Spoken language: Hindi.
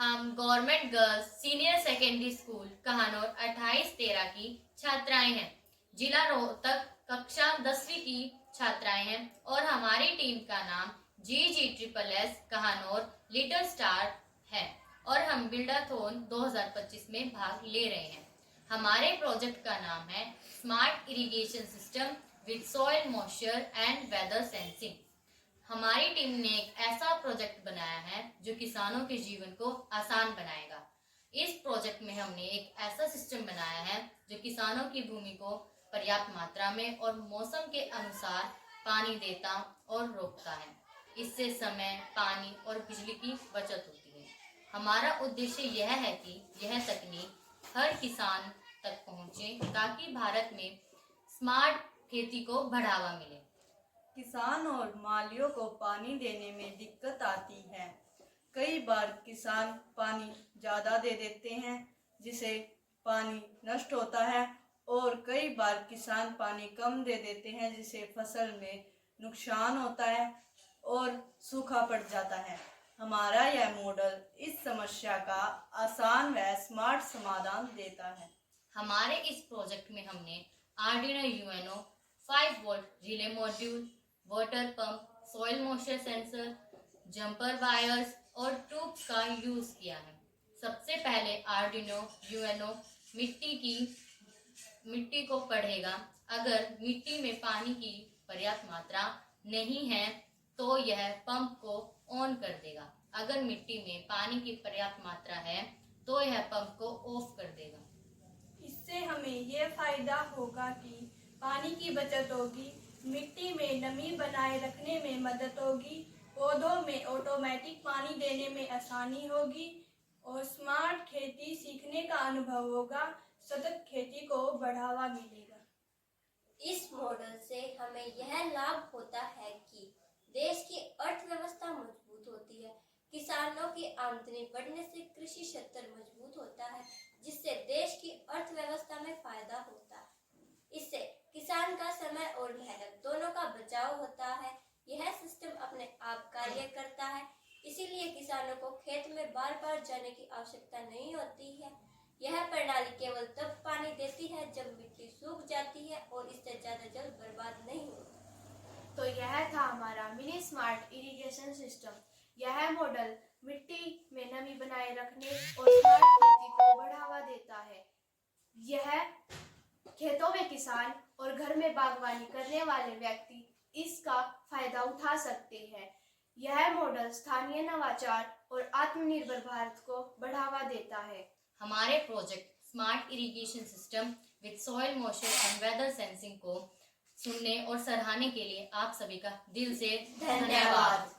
हम government girls senior secondary school Kahanaur 28-13 की छात्राएं हैं। जिला रोहतक कक्षा 10वीं की छात्राएं हैं और हमारी टीम का नाम GG SSS कहानौर लिटिल स्टार है और हम बिल्डाथॉन 2025 में भाग ले रहे हैं। हमारे प्रोजेक्ट का नाम है smart irrigation system with soil moisture and weather sensing. हमारी टीम ने एक ऐसा प्रोजेक्ट बनाया है जो किसानों के जीवन को आसान बनाएगा। इस प्रोजेक्ट में हमने एक ऐसा सिस्टम बनाया है जो किसानों की भूमि को पर्याप्त मात्रा में और मौसम के अनुसार पानी देता और रोकता है। इससे समय, पानी और बिजली की बचत होती है। हमारा उद्देश्य यह है कि यह तकनीक हर किसान तक पहुंचे ताकि भारत में स्मार्ट खेती को बढ़ावा मिले। किसान और मालियों को पानी देने में दिक्कत आती है। कई बार किसान पानी ज़्यादा दे देते हैं जिससे पानी नष्ट होता है और कई बार किसान पानी कम दे देते हैं जिससे फसल में नुकसान होता है और सूखा पड़ जाता है। हमारा यह मॉडल इस समस्या का आसान व स्मार्ट समाधान देता है। हमारे इस प्रोजेक्ट में हमने Arduino UNO 5 volt relay module, water pump, soil moisture sensor, jumper wires और ट्यूब्स का यूज किया है। सबसे पहले आर्डिनो यूएनओ मिट्टी को पढ़ेगा। अगर मिट्टी में पानी की पर्याप्त मात्रा नहीं है तो यह पंप को ऑन कर देगा। अगर मिट्टी में पानी की पर्याप्त मात्रा है तो यह पंप को ऑफ कर देगा। इससे हमें यह फायदा होगा कि पानी की बचत होगी, मिट्टी में नमी बनाए रखने में मदद होगी, पौधों में ऑटोमेटिक पानी देने में आसानी होगी और स्मार्ट खेती सीखने का अनुभव होगा। सतत खेती को बढ़ावा मिलेगा। इस मॉडल से हमें यह लाभ होता है कि देश की अर्थव्यवस्था मजबूत होती है। किसानों की आमदनी बढ़ने से कृषि क्षेत्र मजबूत होता है जिससे देश की अर्थव्यवस्था में फायदा होता है। इससे किसान का समय और मेहनत दोनों का बचाव होता है। यह सिस्टम अपने आप कार्य करता है, इसीलिए किसानों को खेत में बार बार जाने की आवश्यकता नहीं होती है। यह प्रणाली केवल तब पानी देती है जब मिट्टी सूख जाती है और इससे ज्यादा जल बर्बाद नहीं होता। तो यह था हमारा मिनी स्मार्ट इरिगेशन सिस्टम। यह मॉडल मिट्टी में नमी बनाए रखने और स्मार्ट खेती को बढ़ावा देता है। यह खेतों में किसान और घर में बागवानी करने वाले व्यक्ति इसका फायदा उठा सकते हैं। यह मॉडल स्थानीय नवाचार और आत्मनिर्भर भारत को बढ़ावा देता है। हमारे project smart irrigation system with soil moisture and weather sensing को सुनने और सराहने के लिए आप सभी का दिल से धन्यवाद।